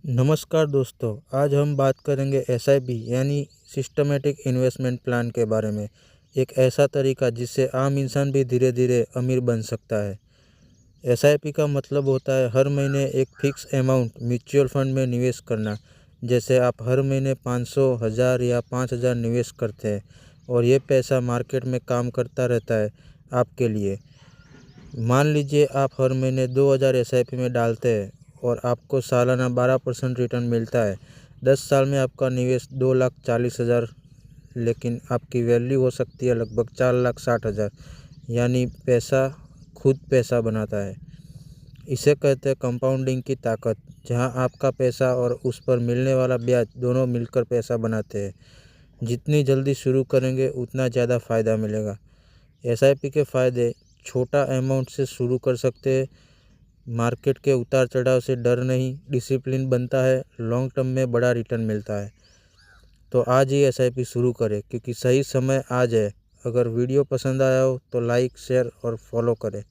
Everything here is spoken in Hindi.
नमस्कार दोस्तों, आज हम बात करेंगे एसआईपी यानी सिस्टमेटिक इन्वेस्टमेंट प्लान के बारे में। एक ऐसा तरीका जिससे आम इंसान भी धीरे धीरे अमीर बन सकता है। एसआईपी का मतलब होता है हर महीने एक फिक्स अमाउंट म्यूचुअल फंड में निवेश करना। जैसे आप हर महीने 500, 1000 या 5000 निवेश करते हैं और ये पैसा मार्केट में काम करता रहता है आपके लिए। मान लीजिए आप हर महीने 2000 एसआईपी में डालते हैं और आपको सालाना 12% रिटर्न मिलता है। 10 साल में आपका निवेश 2,40,000, लेकिन आपकी वैल्यू हो सकती है लगभग 4,60,000। यानी पैसा बनाता है। इसे कहते हैं कंपाउंडिंग की ताकत, जहां आपका पैसा और उस पर मिलने वाला ब्याज दोनों मिलकर पैसा बनाते हैं। जितनी जल्दी शुरू करेंगे उतना ज़्यादा फ़ायदा मिलेगा। एसआईपी के फ़ायदे: छोटा अमाउंट से शुरू कर सकते हैं, मार्केट के उतार चढ़ाव से डर नहीं, डिसिप्लिन बनता है, लॉन्ग टर्म में बड़ा रिटर्न मिलता है। तो आज ही एसआईपी शुरू करें क्योंकि सही समय आज है। अगर वीडियो पसंद आया हो तो लाइक, शेयर और फॉलो करें।